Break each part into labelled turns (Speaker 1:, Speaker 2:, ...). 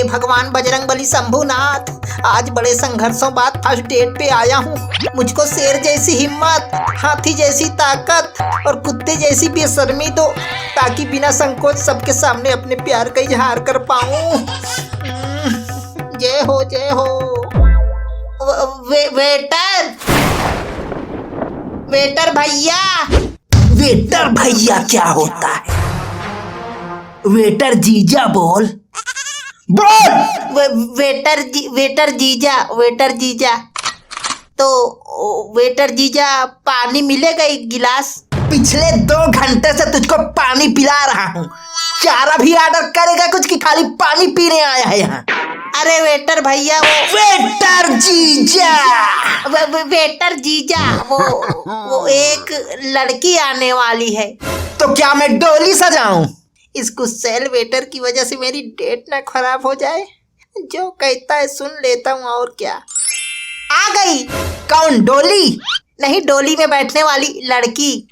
Speaker 1: हे भगवान बजरंगबली शंभुनाथ, आज बड़े संघर्षों बाद फर्स्ट डेट पे आया हूँ। मुझको शेर जैसी हिम्मत, हाथी जैसी ताकत और कुत्ते जैसी बेशर्मी दो, ताकि बिना संकोच सबके सामने अपने प्यार का इजहार कर पाऊँ। जय हो जय हो। वेटर वेटर भैया।
Speaker 2: वेटर भैया क्या होता है? वेटर जीजा बोल।
Speaker 1: वेटर जीजा तो वेटर जीजा पानी मिलेगा एक गिलास?
Speaker 2: पिछले 2 घंटे से तुझको पानी पिला रहा हूँ। चारा भी ऑर्डर करेगा कुछ कि खाली पानी पीने आया है यहाँ?
Speaker 1: अरे वेटर भैया,
Speaker 2: वेटर जीजा।
Speaker 1: वेटर जीजा वो एक लड़की आने वाली है।
Speaker 2: तो क्या मैं डोली सजाऊं?
Speaker 1: इस गुस्सैल वेटर की वजह से मेरी डेट ना खराब हो जाए। जो कहता है सुन लेता हूँ, और क्या। आ गई।
Speaker 2: कौन? डोली?
Speaker 1: नहीं, डोली में बैठने वाली लड़की।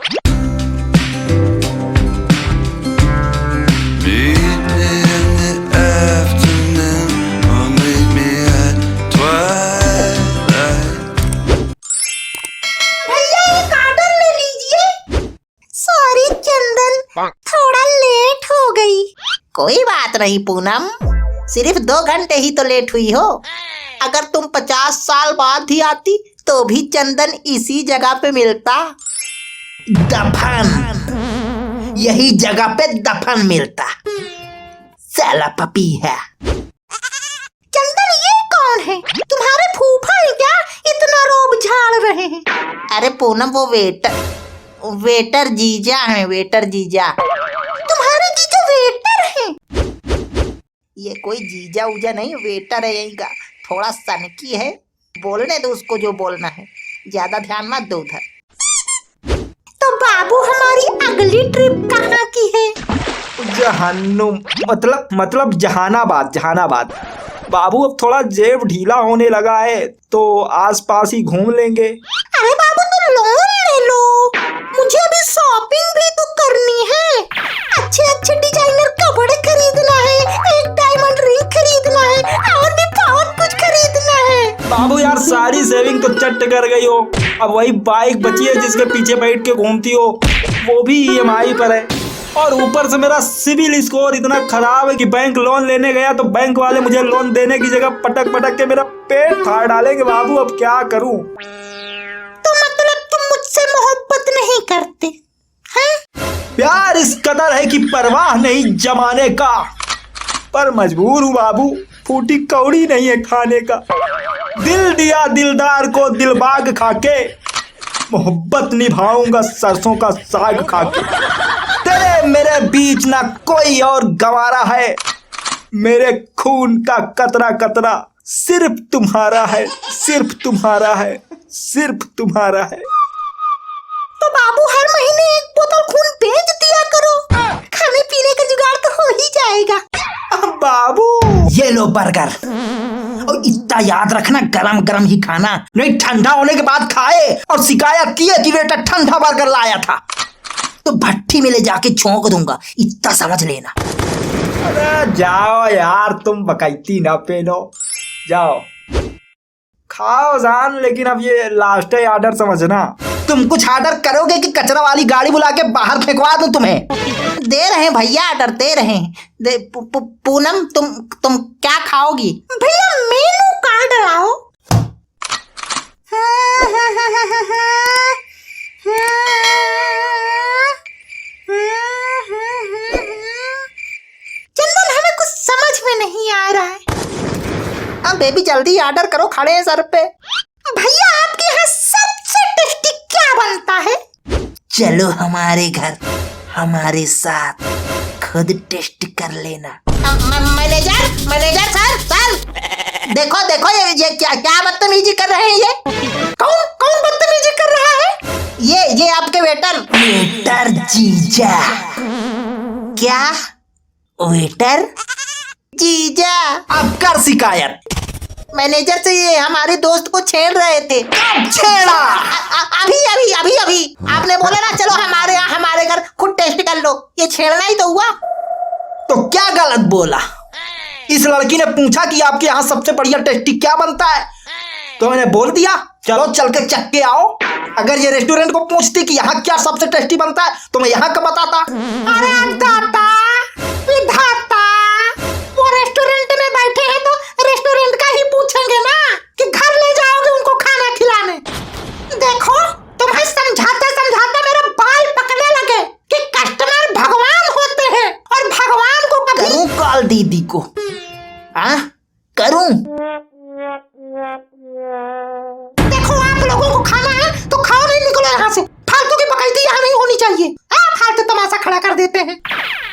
Speaker 1: भैया एक ऑर्डर ले लीजिए। सॉरी चंदन, थोड़ा लेट हो गई। कोई बात नहीं पूनम, सिर्फ 2 घंटे ही तो लेट हुई हो। अगर तुम 50 साल बाद भी आती तो भी चंदन इसी जगह पे मिलता।
Speaker 2: दफन, यही जगह पे दफन मिलता। साला पपी है।
Speaker 1: चंदन ये कौन है? तुम्हारे फूफा है क्या? इतना रोब झाड़ रहे हैं। अरे पूनम वो वेटर जीजा है, वेटर जीजा। तुम्हारे जीजा वेटर हैं? ये कोई जीजा उजा नहीं, वेटर है यही का। थोड़ा सनकी है, बोलने दो उसको जो बोलना है, ज्यादा ध्यान मत दो उधर। तो बाबू हमारी अगली ट्रिप कहाँ की है?
Speaker 3: जहन्नुम, मतलब जहानाबाद। बाबू अब थोड़ा जेब ढीला होने लगा है तो आसपास ही घूम लेंगे।
Speaker 1: अरे बाबू तुम लोन ले लो, मुझे अभी शॉपिंग भी तो करनी है। अच्छे डिजाइनर कपड़े खरीदना है, एक डायमंड रिंग खरीदना है, और भी बहुत कुछ खरीदना है।
Speaker 3: बाबू यार सारी सेविंग तो चट कर गई हो। अब वही बाइक बची है जिसके पीछे बैठ के घूमती हो, वो भी EMI पर है। और ऊपर से मेरा सिविल स्कोर इतना खराब है कि बैंक लोन लेने गया तो बैंक वाले मुझे लोन देने की जगह पटक के मेरा पेट फाड़ डालेंगे। बाबू अब क्या करूं?
Speaker 1: तो मतलब तुम मुझसे मोहब्बत नहीं करते हैं?
Speaker 3: प्यार इस कदर है कि परवाह नहीं जमाने का, पर मजबूर हूँ बाबू, फूटी कौड़ी नहीं है खाने का। दिल दिया दिलदार को दिलबाग खाके, मोहब्बत निभाऊंगा सरसों का साग खाके। तेरे मेरे बीच ना कोई और गवारा है, मेरे खून का कतरा कतरा सिर्फ तुम्हारा है, सिर्फ तुम्हारा है, सिर्फ तुम्हारा है।
Speaker 1: तो बाबू हर महीने 1 बोतल खून बेच दिया करो, खाने पीने का जुगाड़ तो हो ही जाएगा।
Speaker 3: बाबू
Speaker 2: ये लो बर्गर, और इतना याद रखना गरम गरम ही खाना, नहीं ठंडा होने के बाद खाए और शिकायत किए कि बेटा ठंडा बर्गर लाया था तो भट्टी में ले जाके झोंक दूंगा, इतना समझ लेना।
Speaker 3: अरे जाओ यार, तुम बकैती ना पेलो, जाओ खाओ जान, लेकिन अब ये लास्ट ऑर्डर समझना।
Speaker 2: तुम कुछ ऑर्डर करोगे कि कचरा वाली गाड़ी बुला के बाहर फेंकवा दूं तुम्हें?
Speaker 1: दे रहे हैं भैया, ऑर्डर दे रहे हैं। पूनम तुम क्या खाओगी? भैया मेनू कार्ड लाओ। चंदन हमें कुछ समझ में नहीं आ रहा है। अब बेबी जल्दी ऑर्डर करो, खड़े हैं सर पे। भैया आपके यहाँ सबसे टेस्टी क्या बनता है?
Speaker 2: चलो हमारे घर, हमारे साथ, खुद टेस्ट कर लेना।
Speaker 1: मैनेजर सर देखो ये क्या बदतमीजी कर रहे हैं? ये कौन बदतमीजी कर रहा है? ये आपके वेटर
Speaker 2: जीजा।
Speaker 1: क्या?
Speaker 2: वेटर
Speaker 1: जीजा।
Speaker 2: अब कर शिकायत।
Speaker 1: मैनेजर से ये हमारे दोस्त को छेड़ रहे थे।
Speaker 2: छेड़ा?
Speaker 1: अभी आपने बोला ना चलो हमारे घर खुद टेस्ट कर लो, ये छेड़ना ही तो हुआ।
Speaker 2: तो क्या गलत बोला? इस लड़की ने पूछा कि आपके यहाँ सबसे बढ़िया टेस्टी क्या बनता है, तो मैंने बोल दिया चलो चल के चख के आओ। अगर ये रेस्टोरेंट को पूछती कि यहाँ क्या सबसे टेस्टी बनता है तो मैं यहाँ का बताता।
Speaker 1: अरे दाता विधाता, वो रेस्टोरेंट में बैठे हैं तो रेस्टोरेंट का ही पूछेंगे ना कि घर ले जाओगे उनको खाना खिलाने। देखो तुम्हें समझाते समझाते मेरे बाल पकने लगे कि कस्टमर भगवान होते हैं और भगवान को कभी
Speaker 2: करूं कॉल दीदी को? हाँ करूं?
Speaker 1: देखो आप लोगों को खाना है तो खाओ, नहीं निकलो यहाँ से। फालतू की बकैती यहाँ नहीं होनी चाहिए। आप फालतू तमाशा खड़ा कर देते हैं।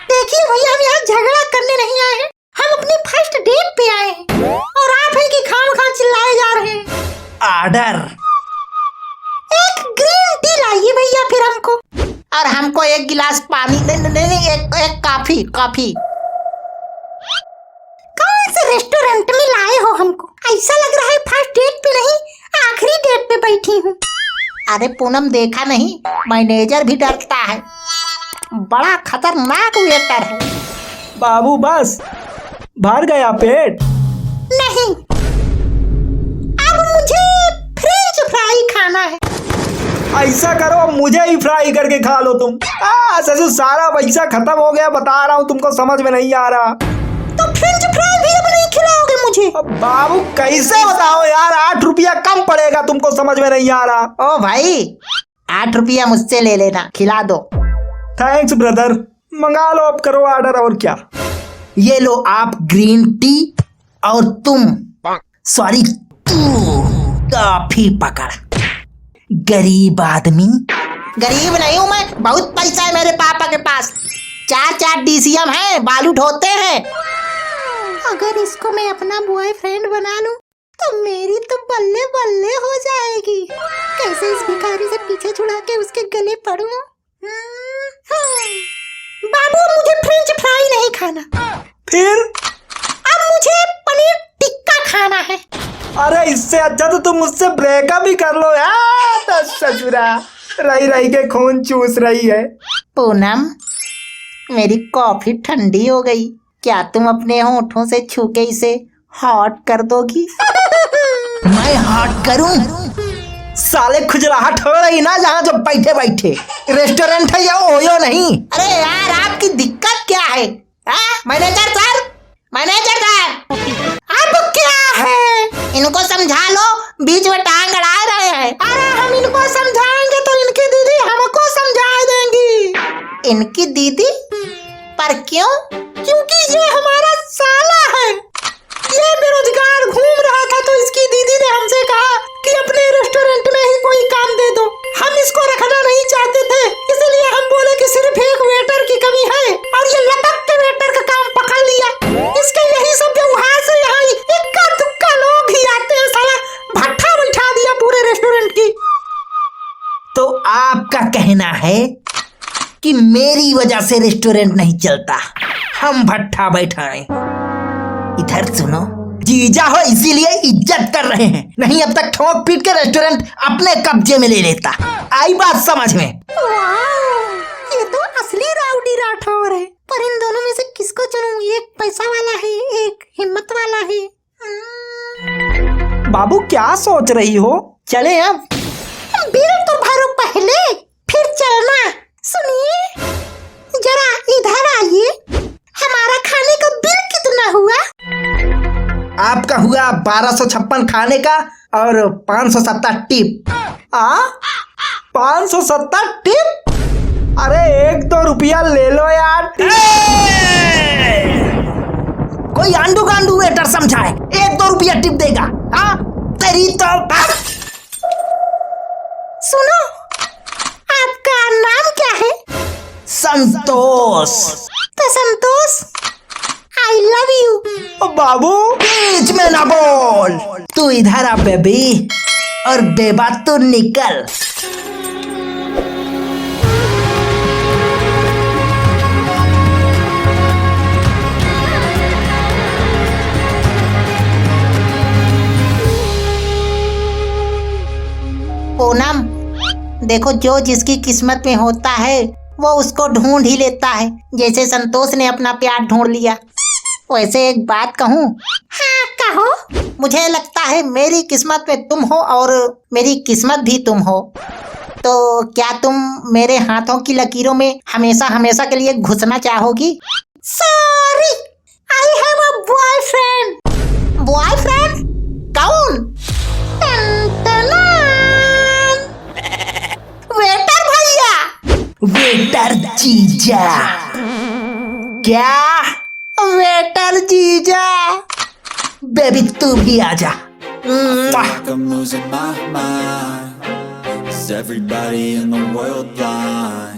Speaker 1: देखिए भैया हम यहाँ झगड़ा करने नहीं आए हैं, हम अपनी फर्स्ट डेट पे आए हैं और आप हैं कि खाम चिल्लाए जा रहे हैं।
Speaker 2: ऑर्डर
Speaker 1: एक ग्रीन टी लाइए भैया फिर हमको, और हमको एक गिलास पानी। नहीं एक कॉफी। कौन से रेस्टोरेंट में लाए हो हमको? ऐसा लग रहा है फर्स्ट डेट पे नहीं आखिरी डेट पे बैठी हूँ। अरे पूनम देखा नहीं, मैनेजर भी डरता है, बड़ा खतरनाक वेटर है।
Speaker 3: बाबू बस भर गया पेट।
Speaker 1: नहीं, अब मुझे फ्रेंच फ्राई खाना है।
Speaker 3: ऐसा करो मुझे ही फ्राई करके खा लो तुम। ससुर सारा पैसा खत्म हो गया, बता रहा हूँ तुमको समझ में नहीं आ रहा।
Speaker 1: तो फ्रेंच फ्राई भी अब नहीं खिलाओगे मुझे?
Speaker 3: अब बाबू कैसे बताओ यार, 8 रुपया कम पड़ेगा, तुमको समझ में नहीं आ रहा।
Speaker 1: ओ भाई 8 रुपया मुझसे ले लेना, खिला दो।
Speaker 3: थैंक्स ब्रदर, मंगा लो अब, करो ऑर्डर। और क्या?
Speaker 2: ये लो आप ग्रीन टी और तुम सॉरी तू कॉफी पकड़। गरीब आदमी।
Speaker 1: गरीब नहीं हूँ मैं, बहुत पैसा है मेरे पापा के पास। 4 DCM है, बालू ढोते हैं। अगर इसको मैं अपना बॉयफ्रेंड बना लूं तो मेरी तो बल्ले बल्ले हो जाएगी। कैसे इस भिखारी से पीछे छुड़ा के उसके गले पड़ूं? बाबू मुझे फ्रेंच फ्राई नहीं खाना।
Speaker 3: फिर?
Speaker 1: अब मुझे पनीर टिक्का खाना है।
Speaker 3: अरे इससे अच्छा तो तुम मुझसे ब्रेकअप ही कर लो यार। तो ससुरा रही रही के खून चूस रही है।
Speaker 1: पूनम मेरी कॉफी ठंडी हो गई, क्या तुम अपने होठों से छू के इसे हॉट कर दोगी?
Speaker 2: मैं हॉट करूं? साले खुजलाहट हो रही ना जहाँ जो बैठे बैठे। रेस्टोरेंट है या ओयो नहीं।
Speaker 1: अरे यार आपकी दिक्कत क्या है? मैनेजर सर, मैनेजर सर अब क्या है? इनको समझा लो, बीच में टांग अड़ा रहे हैं। अरे हम इनको समझाएंगे तो इनकी दीदी हमको समझा देंगी। इनकी दीदी? पर क्यों? क्योंकि ये हमारा साला है। ये बेरोजगार घूम रहा था तो इसकी दीदी ने हमसे कहा कि अपने रेस्टोरेंट में ही कोई काम दे दो। हम इसको रखना नहीं चाहते थे, इसलिए हम बोले कि सिर्फ एक वेटर की कमी है और ये लपक के वेटर का काम पकड़ लिया। इसके यही सब व्यवहार से यहाँ इक्का दुक्का लोग ही आते हैं। साला भट्ठा बैठा दिया पूरे रेस्टोरेंट की।
Speaker 2: तो आपका कहना है कि मेरी वजह से रेस्टोरेंट नहीं चलता, हम भट्ठा बैठाएं। इधर सुनो, जीजा हो इसीलिए इज्जत कर रहे हैं, नहीं अब तक ठोक पीट के रेस्टोरेंट अपने कब्जे में ले लेता। आई बात समझ में?
Speaker 1: ये तो असली राउडी राठौर है। पर इन दोनों में से किसको चुनूं? एक पैसा वाला है, एक हिम्मत वाला है।
Speaker 3: बाबू क्या सोच रही हो? चले अब?
Speaker 1: बिल तो भरो पहले फिर चलना। सुनिए जरा इधर आइए, हमारा खाने का बिल कितना हुआ?
Speaker 2: आपका हुआ 1256 खाने का और 570 टिप।
Speaker 3: 570 टिप? अरे 1-2 रुपया ले लो यार।
Speaker 2: कोई आंडू गांडू वेटर समझाए 1-2 रुपया टिप देगा? हाँ तेरी तो।
Speaker 1: सुनो आपका नाम क्या है?
Speaker 2: संतोष।
Speaker 1: तो संतोष आई लव यू।
Speaker 3: बाबू
Speaker 2: बीच में ना बोल, तू इधर आ बेबी और बेबा तू निकल।
Speaker 1: पूनम देखो, जो जिसकी किस्मत में होता है वो उसको ढूंढ ही लेता है। जैसे संतोष ने अपना प्यार ढूंढ लिया। वैसे एक बात कहूँ? हाँ कहो। मुझे लगता है मेरी किस्मत में तुम हो और मेरी किस्मत भी तुम हो। तो क्या तुम मेरे हाथों की लकीरों में हमेशा हमेशा के लिए घुसना चाहोगी? Sorry, I have a boyfriend. Boyfriend? कौन? वेटर भैया।
Speaker 2: वेटर जीजा।
Speaker 1: क्या? वेटर जीजा।
Speaker 2: बेबी तू भी आजा।
Speaker 4: like I'm losing my mind. Is everybody in the world blind?